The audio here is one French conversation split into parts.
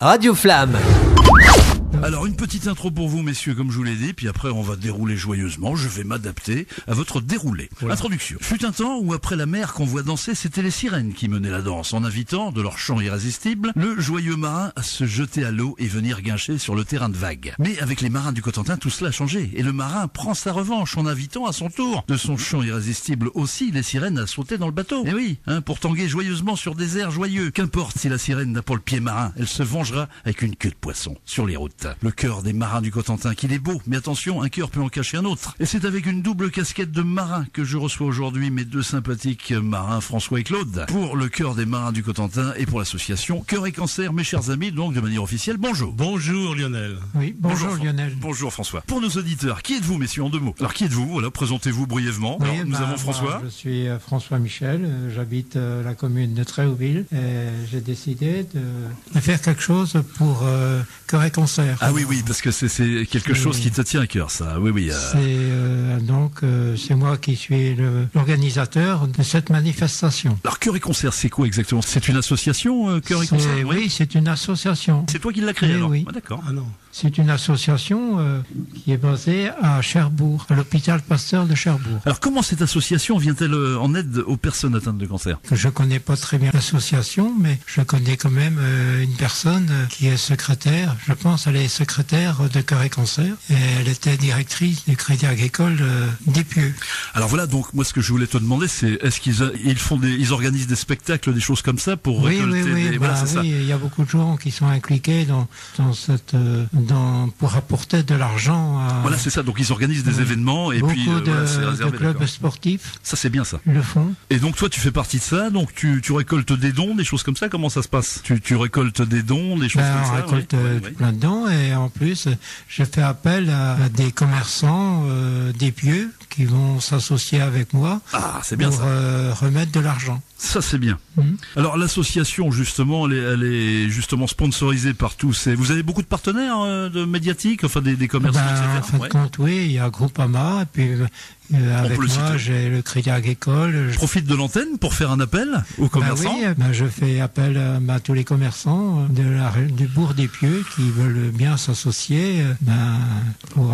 Radio Flamme. Alors une petite intro pour vous messieurs comme je vous l'ai dit, puis après on va dérouler joyeusement, je vais m'adapter à votre déroulé. Voilà. Introduction. Fut un temps où après la mer qu'on voit danser, c'était les sirènes qui menaient la danse, en invitant, de leur chant irrésistible, le joyeux marin à se jeter à l'eau et venir guincher sur le terrain de vagues. Mais avec les marins du Cotentin, tout cela a changé, et le marin prend sa revanche en invitant à son tour, de son chant irrésistible aussi, les sirènes à sauter dans le bateau. Et oui, pour tanguer joyeusement sur des airs joyeux. Qu'importe si la sirène n'a pas le pied marin, elle se vengera avec une queue de poisson sur les routes. Le cœur des marins du Cotentin, qu'il est beau, mais attention, un cœur peut en cacher un autre. Et c'est avec une double casquette de marin que je reçois aujourd'hui mes deux sympathiques marins, François et Claude, pour le cœur des marins du Cotentin et pour l'association Cœur et Cancer, mes chers amis, donc de manière officielle, bonjour. Bonjour Lionel. Oui, bonjour Lionel. Bonjour François. Pour nos auditeurs, qui êtes-vous messieurs en deux mots? Alors qui êtes-vous? Voilà, présentez-vous brièvement. Oui, alors, nous avons François. Je suis François Michel, j'habite la commune de Tréauville et j'ai décidé de faire quelque chose pour Cœur et Cancer. Ah oui, parce que c'est quelque chose qui te tient à cœur, ça. Oui. C'est moi qui suis l'organisateur de cette manifestation. Alors Cœur et Cancer, c'est quoi exactement? C'est une association Cœur et Cancer? Oui, c'est une association. C'est toi qui l'as créée alors? Oui. Ah, d'accord. Ah non. C'est une association qui est basée à Cherbourg, à l'hôpital Pasteur de Cherbourg. Alors comment cette association vient-elle en aide aux personnes atteintes de cancer? Je connais pas très bien l'association, mais je connais quand même une personne qui est secrétaire. Je pense qu'elle est secrétaire de Cœur et Cancer et elle était directrice du Crédit Agricole d'Épieux. Alors voilà, donc moi ce que je voulais te demander, c'est est-ce ils organisent des spectacles, des choses comme ça pour récolter des... Voilà, c'est ça. Oui, il y a beaucoup de gens qui sont impliqués pour apporter de l'argent à... Voilà, c'est ça. Donc ils organisent des événements et beaucoup puis c'est réservé, de clubs d'accord. sportifs. Ça c'est bien ça. Le font. Et donc toi tu fais partie de ça, donc tu récoltes des dons, des choses comme ça. Comment ça se passe? Tu récoltes des dons, des choses comme ça? On récolte plein de dons et en plus je fais appel à des commerçants d'Épieux qui vont s'associer avec moi pour remettre de l'argent. Ça c'est bien. Alors l'association justement, elle est justement sponsorisée par tous. Vous avez beaucoup de partenaires médiatiques, enfin des commerçants, etc. En fin de compte, oui, il y a Groupama et puis avec moi j'ai le Crédit Agricole. Je profite de l'antenne pour faire un appel aux commerçants. Je fais appel à tous les commerçants du bourg d'Épieux qui veulent bien s'associer pour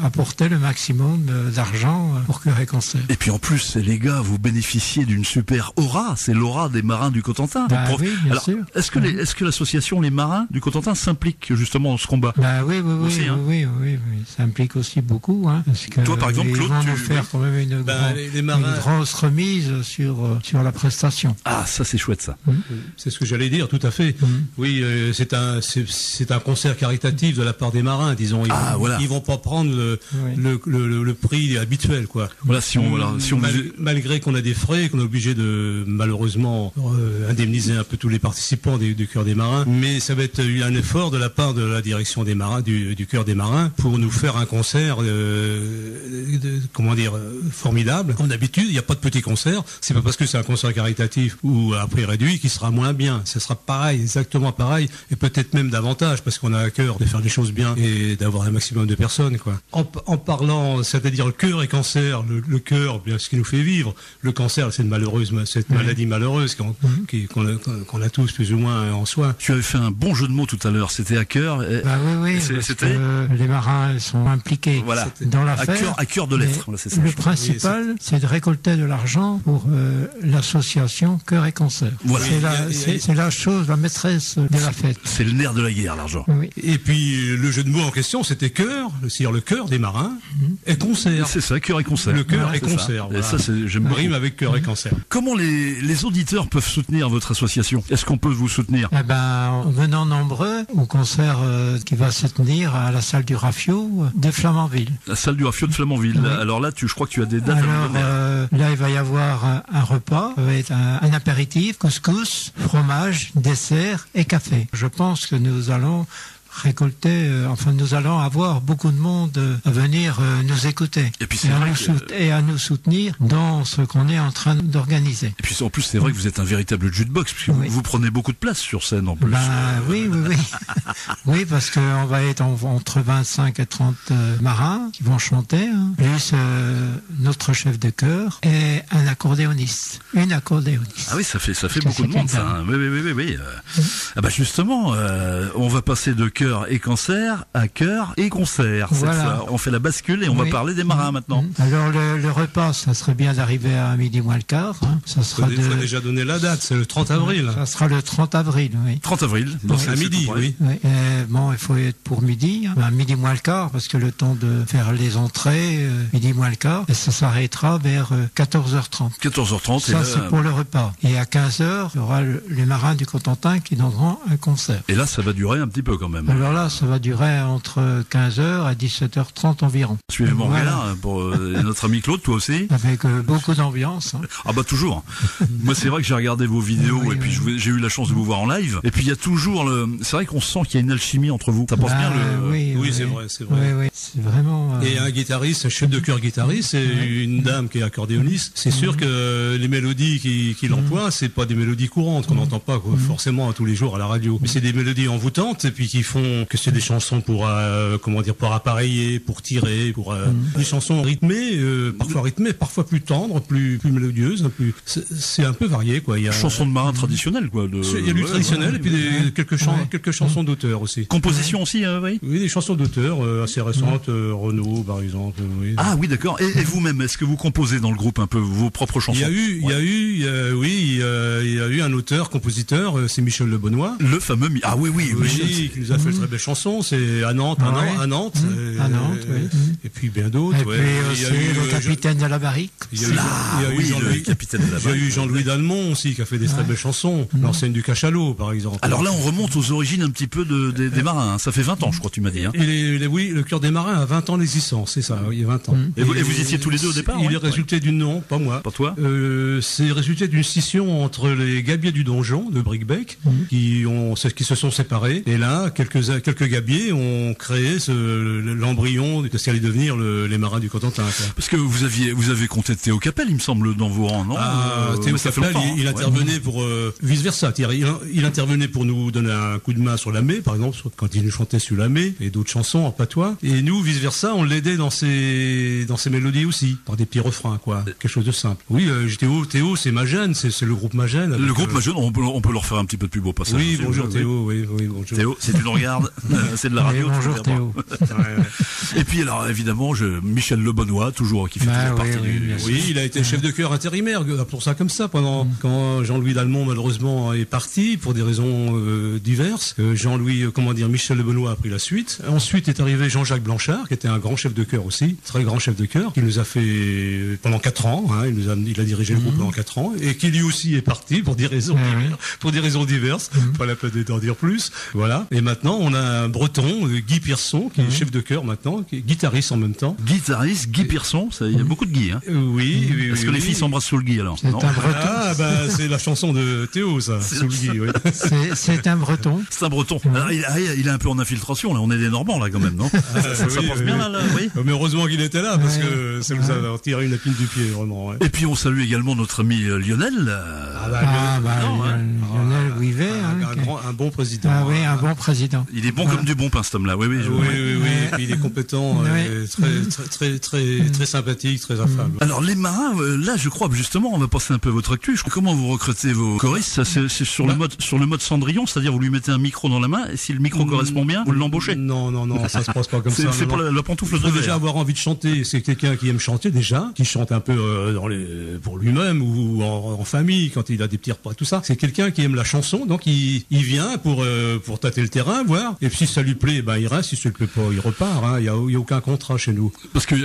apporter le maximum d'argent pour Cœur et Cancer. Et puis en plus, les gars, vous bénéficiez d'une super aura, c'est l'aura des marins du Cotentin. Oui, bien sûr. Est-ce que l'association Les Marins du Cotentin s'implique justement dans ce combat? Oui, ça implique aussi beaucoup. Parce que toi, par exemple, Claude, nous faire quand même une grosse remise sur la prestation. Ah, ça c'est chouette ça. C'est ce que j'allais dire, tout à fait. Oui, c'est un concert caritatif de la part des marins, disons. Ils vont pas prendre le prix habituel, quoi. Voilà, malgré qu'on a des frais, qu'on est obligé de malheureusement indemniser un peu tous les participants du Cœur des Marins, mais ça va être un effort de la part de la direction des marins, du Cœur des Marins, pour nous faire un concert formidable. Comme d'habitude, il n'y a pas de petit concert. C'est pas parce que c'est un concert caritatif ou à prix réduit qu'il sera moins bien. Ce sera pareil, exactement pareil, et peut-être même davantage, parce qu'on a à cœur de faire des choses bien et d'avoir un maximum de personnes, quoi. En parlant, c'est-à-dire le cœur et cancer, le cœur, bien ce qui nous fait vivre. Le cancer, c'est cette maladie malheureuse qu'on a tous plus ou moins en soi. Tu avais fait un bon jeu de mots tout à l'heure. C'était à cœur. C'était les marins sont impliqués dans l'affaire. À cœur de l'être. Voilà, c'est ça. Le principal, c'est de récolter de l'argent pour l'association Cœur et Cancer. Voilà. C'est la chose, la maîtresse de la fête. C'est le nerf de la guerre, l'argent. Oui. Et puis le jeu de mots en question, c'était cœur, c'est-à-dire le cœur des marins et concert. C'est ça, Cœur et Cancer. Le cœur et concert. Et ça, j'aime rime avec Cœur et Cancer. Comment les auditeurs peuvent soutenir votre association? Est-ce qu'on peut vous soutenir? En venant nombreux au concert qui va se tenir à la salle du Rafio de Flamanville. La salle du Rafio de Flamanville. Oui. Alors là, je crois que tu as des dates à me donner. Là, il va y avoir un repas, ça va être un apéritif, couscous, fromage, dessert et café. Je pense que nous allons récolter, nous allons avoir beaucoup de monde à venir nous écouter et, puis et à nous soutenir dans ce qu'on est en train d'organiser. Et puis en plus, c'est vrai que vous êtes un véritable jukebox, parce que vous prenez beaucoup de place sur scène en plus. Oui. Oui, parce qu'on va être entre 25 et 30 marins qui vont chanter, plus notre chef de chœur et un accordéoniste. Une accordéoniste. Ah oui, ça fait beaucoup de monde, ça. Oui. Justement, on va passer de chœur et concert à chœur et concert. Voilà. Cette fois, on fait la bascule et on va parler des marins maintenant. Alors le repas, ça serait bien d'arriver à midi moins le quart. Ça sera il faut déjà donner la date, c'est le 30 avril. Ça sera le 30 avril, oui. 30 avril, donc à midi, oui. Il faut être pour midi, midi moins le quart, parce que le temps de faire les entrées, midi moins le quart, et ça s'arrêtera vers 14h30. 14h30. Ça, c'est pour le repas. Et à 15h, il y aura les marins du Cotentin qui donneront un concert. Et là, ça va durer un petit peu quand même. Alors là, ça va durer entre 15h à 17h30 environ. Suivez mon regard pour notre ami Claude, toi aussi. Avec beaucoup d'ambiance. Ah bah toujours. Moi, c'est vrai que j'ai regardé vos vidéos et puis j'ai eu la chance de vous voir en live. Et puis il y a toujours c'est vrai qu'on sent qu'il y a une alchimie entre vous. Ça pense bien Oui, c'est vrai. Oui, c'est vraiment. Et un guitariste, un chef de chœur guitariste, et une dame qui est accordéoniste. C'est sûr que les mélodies qu'il emploie, c'est pas des mélodies courantes qu'on n'entend pas forcément tous les jours à la radio. Mais c'est des mélodies envoûtantes et puis qui font que c'est des chansons pour pour appareiller, pour tirer, des chansons rythmées, parfois plus tendres, plus mélodieuses, c'est un peu varié quoi. Il y a chansons de marins traditionnelles quoi. Il y a du traditionnel et puis quelques chansons d'auteurs aussi. Composition aussi, oui. Oui, des chansons d'auteurs assez récentes, Renaud par exemple. Oui. Ah oui, d'accord. Et vous-même, est-ce que vous composez dans le groupe un peu vos propres chansons? Il y a eu un auteur-compositeur, c'est Michel Le Bonnois. Le fameux Michel, qui nous a fait de très belles chansons. C'est à Nantes, à Nantes, et puis bien d'autres. Et puis aussi le capitaine de la barrique. Il y a eu Jean-Louis Dalmont aussi qui a fait des très belles chansons. L'enseigne du cachalot par exemple. Alors là, on remonte aux origines un petit peu des marins. Hein. Ça fait 20 ans, je crois, tu m'as dit. Hein. Oui, le Chœur des Marins a 20 ans d'existence, c'est ça, il y a 20 ans. Et vous étiez tous les deux au départ? Il est résulté d'une... Non, pas moi. Pas toi? C'est résulté d'une scission entre les gabiers du donjon de Bricbec qui se sont séparés. Et là, quelques gabiers ont créé l'embryon de ce qu'allait devenir les marins du Cotentin. Quoi. Parce que vous avez compté Théo Capel, il me semble, dans vos rangs, non? Théo Capel, il intervenait pour vice-versa. Il intervenait pour nous donner un coup de main sur la mé, par exemple, quand il nous chantait sur la mé, et d'autres chansons en patois. Et nous, vice-versa, on l'aidait dans ses mélodies aussi, par des petits refrains, quoi. Quelque chose de simple. Oui, Théo, c'est Magène, c'est le groupe Magène. Le groupe Magène, on peut leur faire un petit peu de plus beau passage. Oui, bonjour Théo, oui, bonjour. Théo, si tu nous regardes, c'est de la radio. Bonjour Théo. Et puis alors, évidemment, Michel Le Bonnois, toujours, qui fait toujours partie du... Oui, il a été chef de chœur intérimaire, pour ça comme ça, quand Jean-Louis Dalmont, malheureusement, est parti, pour des raisons diverses. Michel Le Bonnois a pris la suite. Ensuite est arrivé Jean-Jacques Blanchard, qui était un grand chef de chœur aussi, très grand chef de chœur, qui nous a fait pendant 4 ans, il a dirigé le groupe pendant 4 ans, et qui lui aussi est parti pour des raisons diverses, pas la peine d'en dire plus. Voilà. Et maintenant, on a un breton, Guy Pierson, qui est chef de chœur maintenant, qui est guitariste en même temps. Guitariste, Guy Pierson, il y a beaucoup de Guy, hein. Oui. Est-ce que les filles s'embrassent sous le Guy, alors? C'est un breton. Ah, c'est la chanson de Théo, ça, sous le Guy, oui. C'est un breton. C'est un breton. Alors, il est un peu en infiltration, là. On est des Normands, là, quand même, non? Ça passe bien, là, oui. Mais heureusement qu'il était là, parce que ça nous a tiré une épine du pied, vraiment. Ouais. Et puis, on salue également notre ami Lionel. Lionel Ouivet. Un bon président. Ah oui, un bon président. Il est bon comme du bon pain, cet homme-là. Oui. Et puis il est compétent, très sympathique, très affable. Alors, les marins, là, je crois, justement, on va passer un peu votre actu. Comment vous recrutez vos choristes? C'est sur le mode Cendrillon, c'est-à-dire vous lui mettez un micro dans la main, et si le micro correspond bien, vous l'embauchez? Non, ça se passe pas comme ça. C'est pas la pantoufle de verre. Il faut déjà avoir envie de chanter. C'est quelqu'un qui aime chanter déjà, qui chante un peu pour lui-même ou en famille, quand il a des petits repas, tout ça. C'est quelqu'un qui aime la chanson, donc il vient pour tâter le terrain, voir. Et puis si ça lui plaît, il reste. Si ça lui plaît pas, il repart. Il y a aucun contrat chez nous. Parce que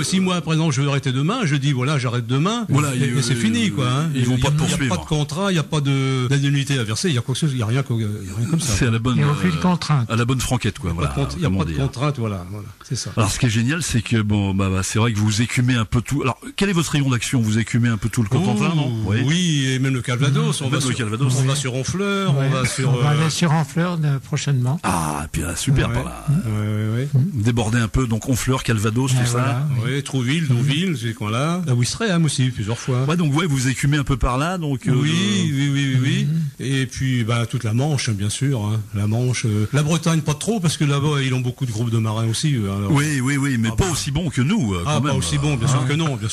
si moi, par exemple, je veux arrêter demain, je dis voilà, j'arrête demain. Voilà, et c'est fini, quoi. Ils vont pas te poursuivre. Il n'y a pas de contrat, il n'y a pas d'indemnité à verser. Il y a quoi que ce soit, il y a rien comme ça. C'est à la bonne. Il n'y a aucune contrainte. À la bonne franquette, quoi. Il n'y a pas de contrainte, voilà. C'est ça. Alors, ce qui est génial, c'est que c'est vrai que vous écumez un peu tout. Alors, quel est votre rayon d'action? Vous écumez un peu tout le Cotentin, non? Oui, et même le Calvados. On va sur Honfleur, on va sur. On va aller sur Honfleur prochainement. Saint-Jean. Ah, et puis super par là. Débordé un peu, donc Honfleur, Calvados, tout ça. Oui, Trouville, Douville, ces coins-là. La Ouistreham aussi, plusieurs fois. Ouais, donc vous écumez un peu par là, donc. Oui. Et puis, toute la Manche, bien sûr. Hein. La Manche, la Bretagne, pas trop, parce que là-bas, ils ont beaucoup de groupes de marins aussi. Alors... Oui, mais pas aussi bons que nous. Quand même. Pas aussi bons, bien sûr que non. Ils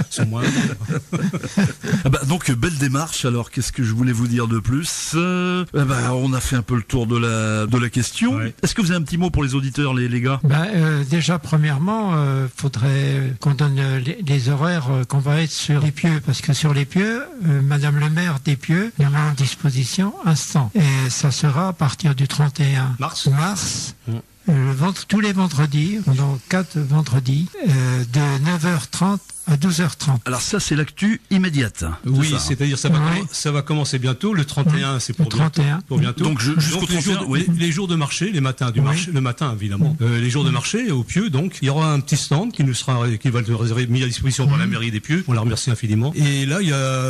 sont moins bons. Donc, belle démarche. Alors, qu'est-ce que je voulais vous dire de plus? On a fait un peu le tour de la question. Ouais. Est-ce que vous avez un petit mot pour les auditeurs, les gars? Déjà, premièrement, faudrait qu'on donne les horaires qu'on va être sur les pieux, parce que sur les pieux, Madame le maire des pieux nous met en disposition un stand. Et ça sera à partir du 31 mars. Tous les vendredis, pendant 4 vendredis, de 9h30 à 12h30. Alors ça, c'est l'actu immédiate. Oui, c'est-à-dire ça va commencer bientôt. Le 31, c'est pour bientôt. Donc jusqu'au 31, les jours de marché, les matins marché, le matin évidemment. Les jours de marché au Pieux, donc il y aura un petit stand qui va être mis à disposition par la mairie des Pieux. On la remercie infiniment. Et là,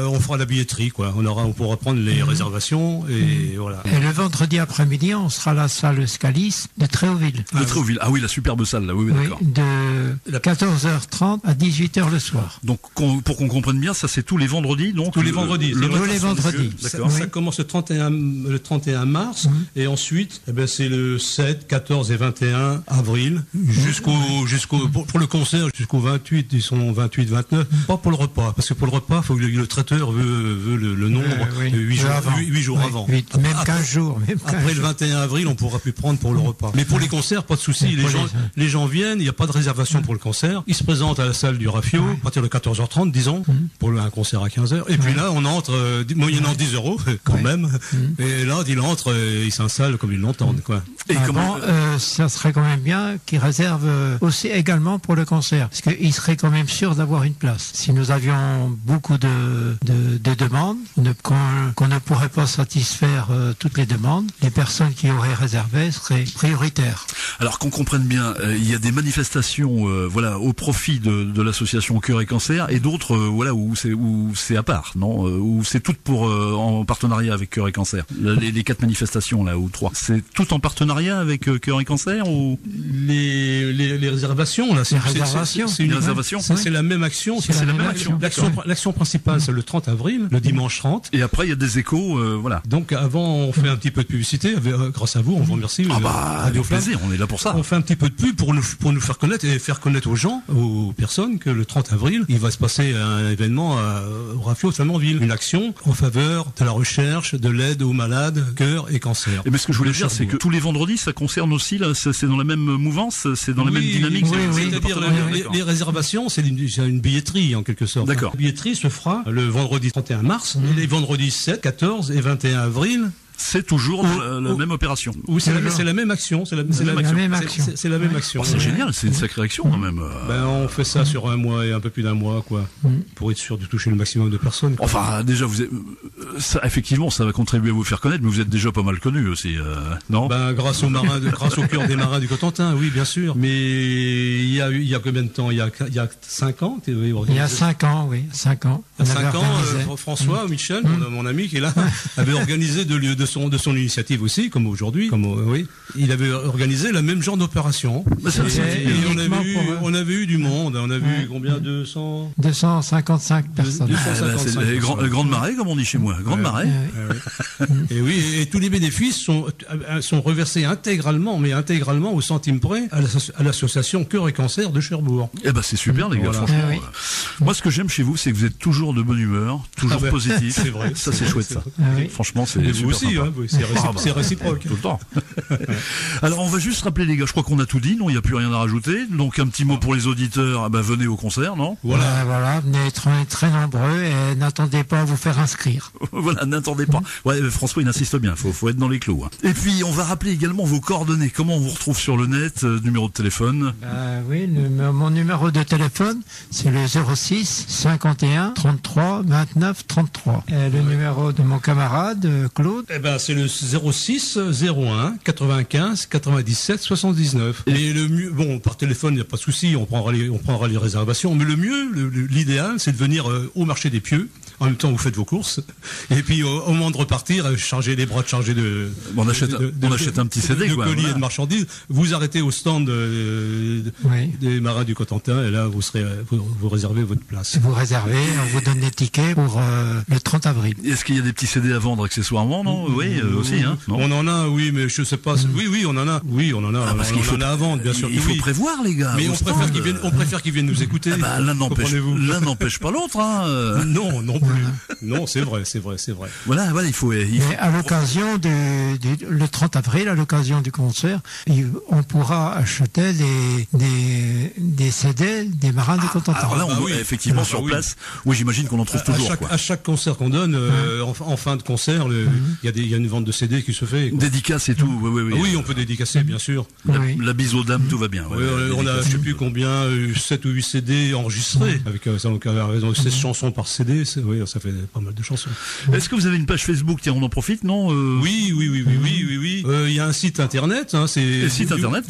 on fera la billetterie, quoi. On pourra prendre les réservations et voilà. Et le vendredi après-midi, on sera à la salle Scalis de Tréauville. Ah oui, la superbe salle là. Oui, d'accord. De 14h30 à 18h le soir. Donc pour qu'on comprenne bien, ça c'est tous les vendredis, donc tous les vendredis. Tous les vendredis. Ça commence le 31 mars et ensuite c'est le 7, 14 et 21 avril pour le concert jusqu'au 28, ils sont 28, 29. Pas pour le repas, parce que pour le repas, faut que le traiteur veut le nombre 8 jours avant. Même 15 jours. Après le 21 avril, on pourra plus prendre pour le repas. Mais pour les concerts, pas de souci. Les gens viennent, il n'y a pas de réservation pour le concert. Ils se présentent à la salle du Rafio à partir de 14h30, disons, pour un concert à 15h. Et puis là, on entre, moyennant 10 € quand même. Et là, il entre, il s'installe comme ils l'entendent, quoi. Et ça serait quand même bien qu'ils réservent aussi également pour le concert, parce qu'ils seraient quand même sûrs d'avoir une place. Si nous avions beaucoup de demandes, qu'on ne pourrait pas satisfaire toutes les demandes, les personnes qui auraient réservé seraient prioritaires. Alors qu'on comprenne bien, il y a des manifestations, au profit de l'association Cœur et Cancer, et d'autres, où c'est à part, non, où c'est tout en partenariat avec Cœur et Cancer. Les 4 manifestations là, ou 3, c'est tout en partenariat avec Cœur et Cancer, ou les réservations là, c'est une réservation. C'est la même action. C'est la même action. L'action principale, c'est le 30 avril, le dimanche 30. Et après, il y a des échos, voilà. Donc avant, on fait un petit peu de publicité. Grâce à vous, on vous remercie. Radio Plaisir, on est là pour ça. On fait un petit peu de pub pour nous faire connaître et faire connaître aux gens, aux personnes, que le 30 avril, il va se passer un événement au Rafio de Flamanville. Une action en faveur de la recherche, de l'aide aux malades, cœur et cancer. Mais ce que je voulais dire, c'est que tous les vendredis, ça concerne aussi, là, c'est dans la même mouvance, c'est dans la même dynamique. C'est-à-dire les réservations, c'est une billetterie en quelque sorte. D'accord. La billetterie se fera le vendredi 31 mars et les vendredis 7, 14 et 21 avril. C'est toujours la même opération. Oui, c'est la même action. C'est la même action. C'est génial, c'est une sacrée action quand même. On fait ça sur un mois et un peu plus d'un mois, quoi, pour être sûr de toucher le maximum de personnes. Quoi. Enfin, déjà, effectivement, ça va contribuer à vous faire connaître, mais vous êtes déjà pas mal connu aussi, non? Grâce au cœur des marins du Cotentin, oui, bien sûr. Mais il y a combien de temps? Il y a 5 ans. Il y a 5 ans, oui, 5 ans. Il y a 5 ans, François Michel, mon ami qui est là, avait organisé de son initiative aussi, comme aujourd'hui, il avait organisé le même genre d'opération. On avait eu du monde, on a vu combien? 255 personnes. C'est grande marée, comme on dit chez moi. Grande marée. Et oui, et tous les bénéfices sont reversés intégralement au centime près à l'association Cœur et Cancer de Cherbourg. C'est super, les gars, franchement. Moi, ce que j'aime chez vous, c'est que vous êtes toujours de bonne humeur, toujours positif. C'est vrai. Ça, c'est chouette, ça. Franchement, c'est super aussi, sympa. C'est réciproque. Tout le temps. Alors, on va juste rappeler, les gars, je crois qu'on a tout dit, non, il n'y a plus rien à rajouter. Donc, un petit mot pour les auditeurs, venez au concert, non? Voilà, venez être très nombreux et n'attendez pas à vous faire inscrire. Voilà, n'attendez pas. François, il insiste bien, faut être dans les clous. Et puis, on va rappeler également vos coordonnées. Comment on vous retrouve sur le net, numéro de téléphone? Mon numéro de téléphone, c'est le 06 51 33 29 33. Et le numéro de mon camarade, Claude? Voilà, c'est le 06 01 95 97 79. Et le mieux, bon, par téléphone, il n'y a pas de souci, on prendra les réservations. Mais le mieux, l'idéal, c'est de venir au marché des Pieux. En même temps, vous faites vos courses. Et puis, au moment de repartir, charger les bras, charger de... On achète un petit CD, de quoi. colis et de marchandises. Vous arrêtez au stand des Marins du Cotentin, et là, vous réservez votre place. Vous réservez, on vous donne des tickets pour le 30 avril. Est-ce qu'il y a des petits CD à vendre accessoirement, non? Oui, aussi, hein. Non, on en a, oui, mais je sais pas. Oui, on en a. Oui, on en a. Parce qu'il faut en a à vendre, bien sûr. Il faut prévoir, les gars. Mais on préfère qu'ils viennent nous écouter. L'un n'empêche pas l'autre, hein. Non plus. Non, c'est vrai. Voilà, il faut. Mais à l'occasion le 30 avril, à l'occasion du concert, on pourra acheter des CD des Marins du Cotentin. Alors là, effectivement, sur place. Oui, j'imagine qu'on en trouve toujours. À chaque concert qu'on donne, en fin de concert, il y a une vente de CD qui se fait. Dédicace et tout. Oui, on peut dédicacer, bien sûr. La bise aux dames, tout va bien. On a, je sais plus combien, 7 ou 8 CD enregistrés avec 16 chansons par CD. Ça fait pas mal de chansons. Est-ce que vous avez une page Facebook? Tiens, on en profite, non? Oui. Il y a un site internet, c'est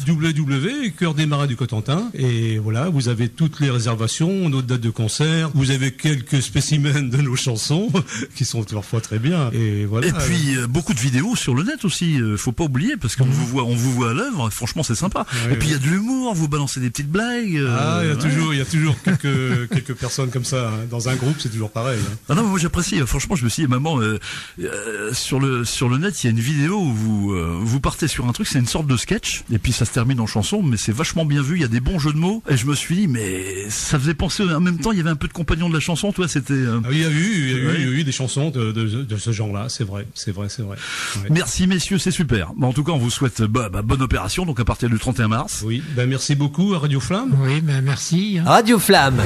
www.Chœur des Marins du Cotentin. Et voilà, vous avez toutes les réservations, nos dates de concert. Vous avez quelques spécimens de nos chansons qui sont parfois très bien. Et voilà. Et puis beaucoup de vidéos sur le net aussi. Faut pas oublier parce qu'on vous voit à l'œuvre. Franchement, c'est sympa. Et puis il y a de l'humour. Vous balancez des petites blagues. Il y a toujours quelques personnes comme ça dans un groupe. C'est toujours pareil. Ah non, moi j'apprécie. Franchement, je me suis dit, maman, sur le net, il y a une vidéo où vous partez sur un truc, c'est une sorte de sketch, et puis ça se termine en chanson, mais c'est vachement bien vu. Il y a des bons jeux de mots, et je me suis dit, mais ça faisait penser en même temps. Il y avait un peu de compagnon de la chanson, toi. C'était. Il y a eu des chansons de ce genre-là. C'est vrai. Ouais. Merci messieurs, c'est super. En tout cas, on vous souhaite bonne opération. Donc à partir du 31 mars. Oui. Merci beaucoup à Radio Flamme. Oui, merci. Radio Flamme.